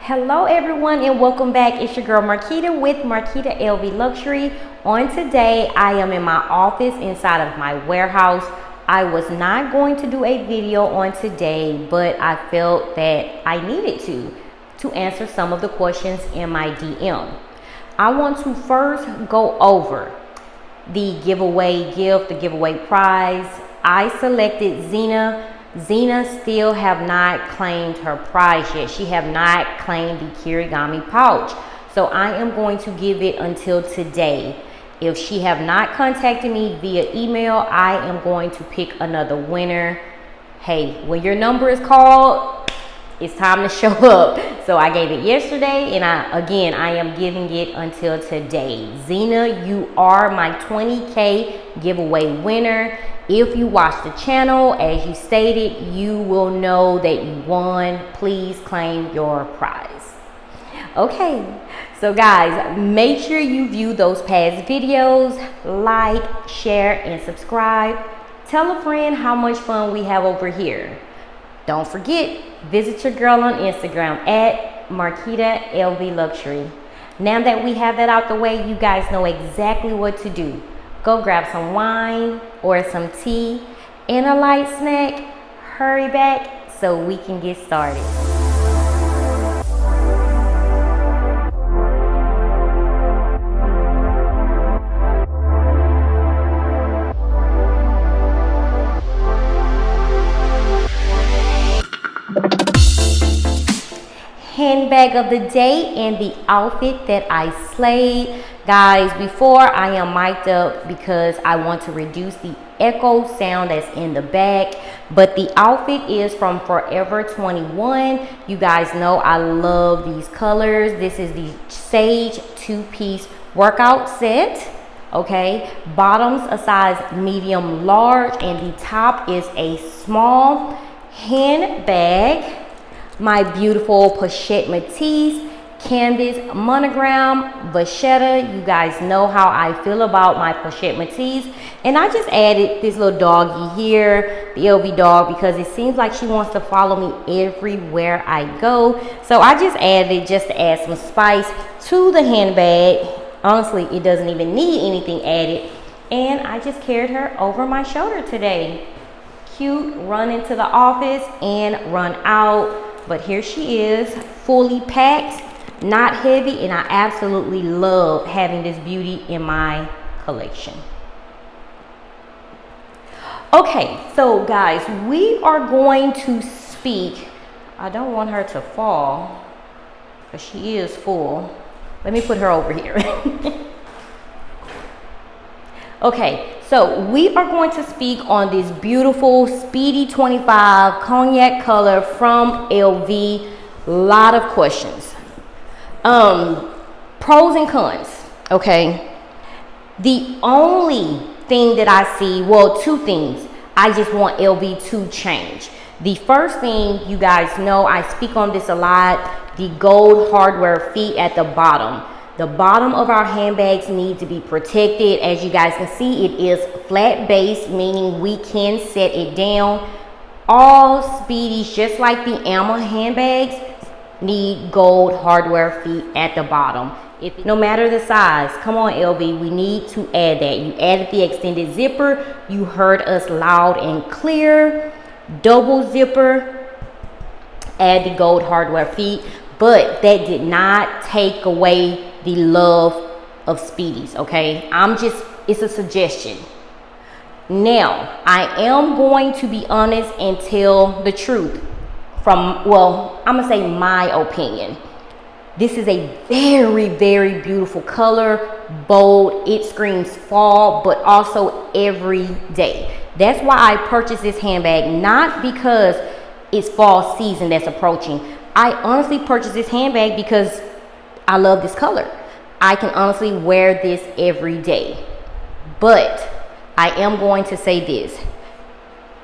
Hello everyone and welcome back. It's your girl Marquita with Marquita LV Luxury. On today, I am in my office inside of my warehouse. I was not going to do a video on today, but I felt that I needed to answer some of the questions in my DM. I want to first go over the giveaway gift, the giveaway prize. I selected Zena. Zena still have not claimed her prize yet. She have not claimed the Kirigami pouch. So I am going to give it until today. If she have not contacted me via email, I am going to pick another winner. Hey, when your number is called, it's time to show up. So I gave it yesterday, and I am giving it until today. Zena, you are my 20K giveaway winner. If you watch the channel, as you stated, you will know that you won. Please claim your prize. Okay, so guys, make sure you view those past videos, like, share, and subscribe. Tell a friend how much fun we have over here. Don't forget, visit your girl on Instagram at Marquita LV Luxury. Now that we have that out the way, you guys know exactly what to do. Go grab some wine or some tea and a light snack. Hurry back so we can get started. Handbag of the day and the outfit that I slayed. Guys, before I am mic'd up because I want to reduce the echo sound that's in the back, but the outfit is from Forever 21. You guys know I love these colors. This is the Sage two-piece workout set. Okay, bottoms a size medium large, and the top is a small handbag. My beautiful Pochette Matisse canvas monogram vachetta. You guys know how I feel about my Pochette Matisse, and I just added this little doggy here, the LV dog, because it seems like she wants to follow me everywhere I go. So I just added it just to add some spice to the handbag. Honestly, it doesn't even need anything added, and I just carried her over my shoulder today. Cute, run into the office and run out. But here she is, fully packed, not heavy, and I absolutely love having this beauty in my collection. Okay, so guys, we are going to speak. I don't want her to fall because she is full. Let me put her over here. Okay, so we are going to speak on this beautiful Speedy 25 cognac color from LV. Lot of questions. Pros and cons, okay? The only thing that I see, well, two things I just want LV to change. The first thing, you guys know, I speak on this a lot, the gold hardware feet at the bottom. The bottom of our handbags need to be protected. As you guys can see, it is flat base, meaning we can set it down. All Speedies, just like the Amma handbags, need gold hardware feet at the bottom. No matter the size, come on LV, we need to add that. You added the extended zipper. You heard us loud and clear. Double zipper, add the gold hardware feet, but that did not take away the love of Speedies, okay? It's a suggestion. Now, I am going to be honest and tell the truth from, well, I'm gonna say my opinion. This is a very, very beautiful color, bold, it screams fall, but also every day. That's why I purchased this handbag, not because it's fall season that's approaching. I honestly purchased this handbag because I love this color. I can honestly wear this every day. But I am going to say this.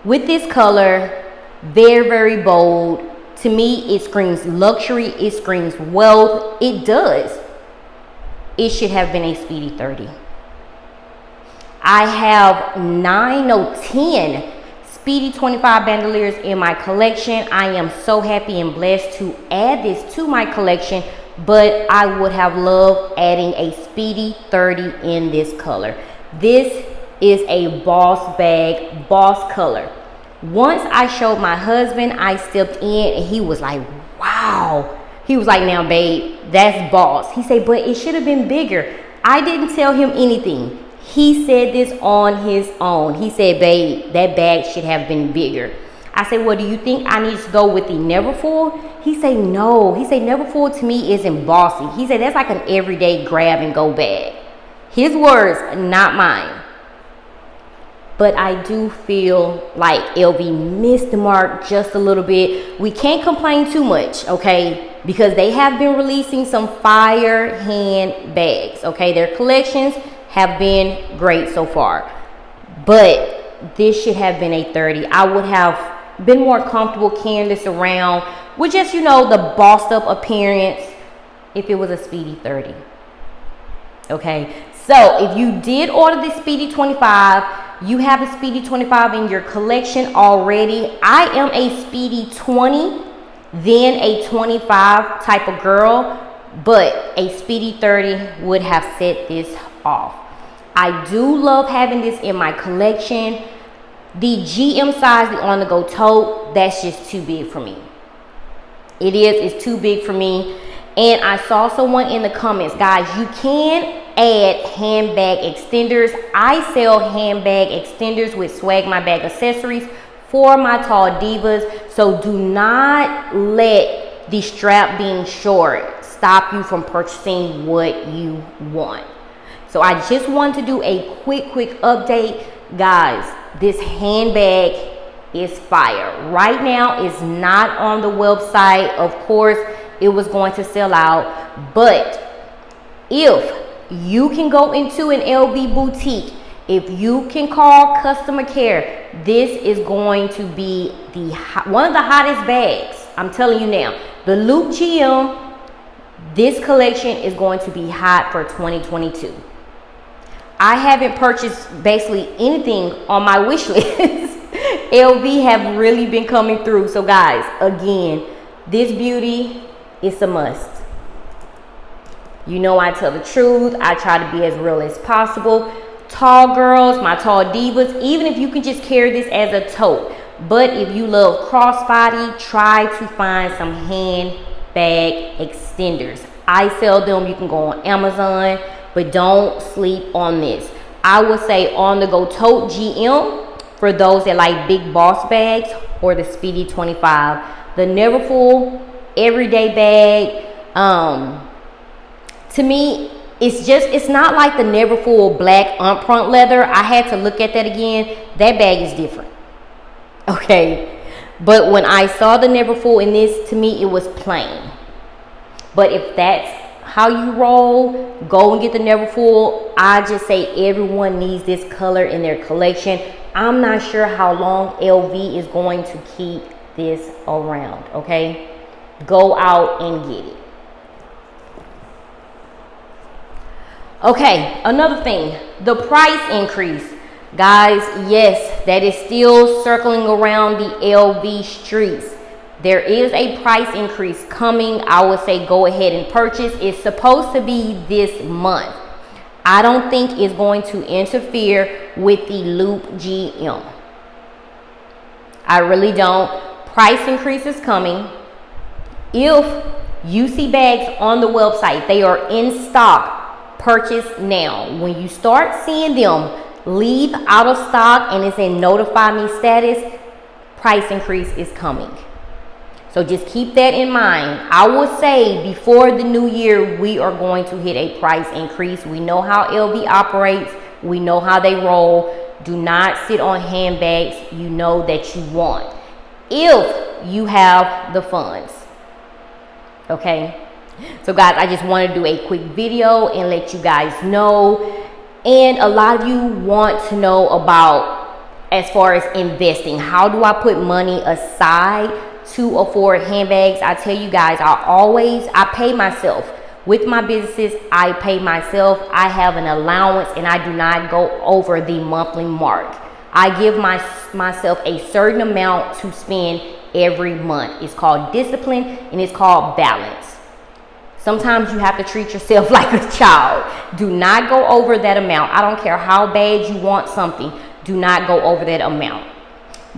With this color, very, very bold. To me, it screams luxury. It screams wealth. It does. It should have been a Speedy 30. I have 9 or 10 Speedy 25 bandoliers in my collection. I am so happy and blessed to add this to my collection, but I would have loved adding a Speedy 30 in this color. This is a boss bag, boss color. Once I showed my husband, I stepped in and he was like, wow. He was like, now babe, that's boss. He said, but it should have been bigger. I didn't tell him anything. He said this on his own. He said, babe, that bag should have been bigger. I said, well, do you think I need to go with the Neverfull? He said, no. He said, Neverfull to me isn't bossy. He said, that's like an everyday grab and go bag. His words, not mine. But I do feel like LV missed the mark just a little bit. We can't complain too much, okay? Because they have been releasing some fire handbags, okay? Their collections have been great so far, but this should have been a 30. I would have been more comfortable carrying this around with just, you know, the bossed up appearance if it was a Speedy 30. Okay, so if you did order the Speedy 25, you have a Speedy 25 in your collection already. I am a Speedy 20, then a 25 type of girl, but a Speedy 30 would have set this off. I do love having this in my collection. The GM size, the on-the-go tote, that's just too big for me. It's too big for me. And I saw someone in the comments, guys, you can add handbag extenders. I sell handbag extenders with Swag My Bag accessories for my tall divas. So do not let the strap being short stop you from purchasing what you want. So I just wanted to do a quick update. Guys, this handbag is fire. Right now, it's not on the website. Of course, it was going to sell out. But if you can go into an LV boutique, if you can call customer care, this is going to be one of the hottest bags. I'm telling you now. The Loop GM, this collection is going to be hot for 2022. I haven't purchased basically anything on my wish list. LV have really been coming through. So guys, again, this beauty is a must. You know I tell the truth. I try to be as real as possible. Tall girls, my tall divas, even if you can just carry this as a tote. But if you love crossbody, try to find some handbag extenders. I sell them. You can go on Amazon. But don't sleep on this. I would say on the go tote GM for those that like big boss bags, or the Speedy 25. The Neverfull everyday bag, to me, it's not like the Neverfull black upfront leather. I had to look at that again. That bag is different. Okay. But when I saw the Neverfull in this, to me, it was plain. But if that's how you roll, go and get the Neverfull. I just say everyone needs this color in their collection. I'm not sure how long LV is going to keep this around, okay? Go out and get it. Okay, another thing, the price increase. Guys, yes, that is still circling around the LV streets. There is a price increase coming. I would say go ahead and purchase. It's supposed to be this month. I don't think it's going to interfere with the Loop GM. I really don't. Price increase is coming. If you see bags on the website, they are in stock, purchase now. When you start seeing them leave out of stock and it's in notify me status, price increase is coming. So just keep that in mind. I would say before the new year, we are going to hit a price increase. We know how LV operates. We know how they roll. Do not sit on handbags you know that you want, if you have the funds. Okay? So guys, I just want to do a quick video and let you guys know. And a lot of you want to know about, as far as investing, how do I put money aside to afford handbags? I tell you guys, I pay myself. With my businesses, I pay myself. I have an allowance and I do not go over the monthly mark. I give myself a certain amount to spend every month. It's called discipline and it's called balance. Sometimes you have to treat yourself like a child. Do not go over that amount. I don't care how bad you want something. Do not go over that amount.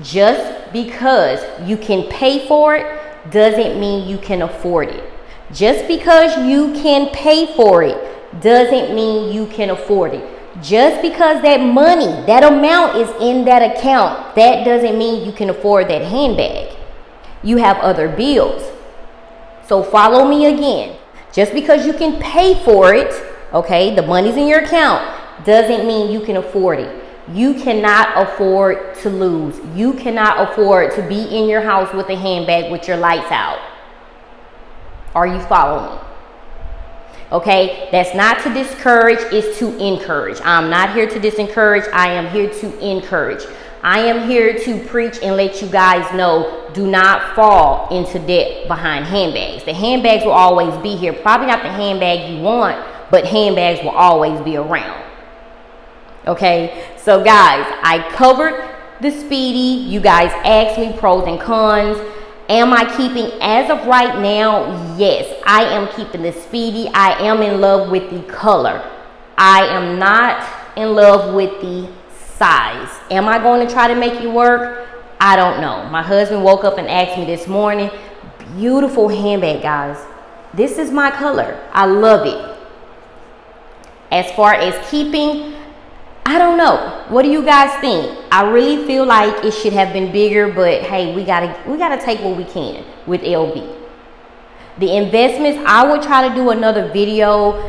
Just because you can pay for it doesn't mean you can afford it. Just because you can pay for it doesn't mean you can afford it. Just because that money, that amount is in that account, that doesn't mean you can afford that handbag. You have other bills. So follow me again. Just because you can pay for it, okay, the money's in your account, doesn't mean you can afford it. You cannot afford to lose. You cannot afford to be in your house with a handbag with your lights out. Are you following me? Okay, that's not to discourage, it's to encourage. I'm not here to disencourage, I am here to encourage. I am here to preach and let you guys know, do not fall into debt behind handbags. The handbags will always be here. Probably not the handbag you want, but handbags will always be around. Okay, so guys, I covered the Speedy. You guys asked me pros and cons. Am I keeping, as of right now, yes, I am keeping the Speedy. I am in love with the color. I am not in love with the size. Am I going to try to make it work? I don't know. My husband woke up and asked me this morning. Beautiful handbag, guys. This is my color. I love it. As far as keeping, I don't know. What do you guys think? I really feel like it should have been bigger, but hey, we gotta take what we can with LV. The investments, I would try to do another video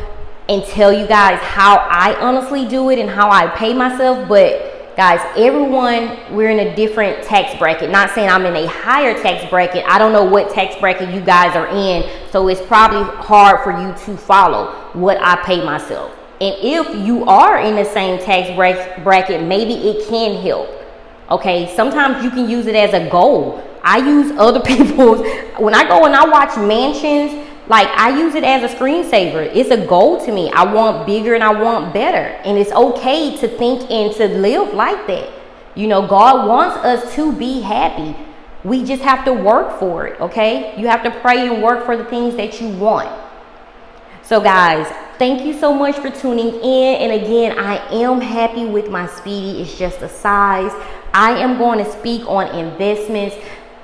and tell you guys how I honestly do it and how I pay myself. But guys, everyone, we're in a different tax bracket. Not saying I'm in a higher tax bracket. I don't know what tax bracket you guys are in, so it's probably hard for you to follow what I pay myself. And if you are in the same tax bracket, maybe it can help. Okay, sometimes you can use it as a goal. I use other people's, when I go and I watch mansions, like I use it as a screensaver. It's a goal to me. I want bigger and I want better. And it's okay to think and to live like that. You know, God wants us to be happy. We just have to work for it, okay? You have to pray and work for the things that you want. So guys, thank you so much for tuning in. And again, I am happy with my Speedy. It's just a size. I am going to speak on investments.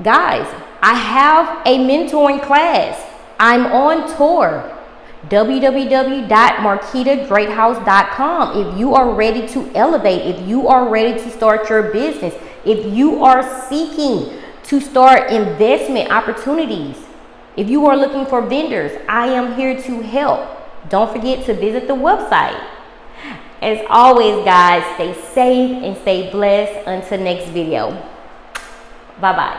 Guys, I have a mentoring class. I'm on tour. www.marquitagreathouse.com. If you are ready to elevate, if you are ready to start your business, if you are seeking to start investment opportunities, if you are looking for vendors, I am here to help. Don't forget to visit the website. As always, guys, stay safe and stay blessed. Until next video. Bye-bye.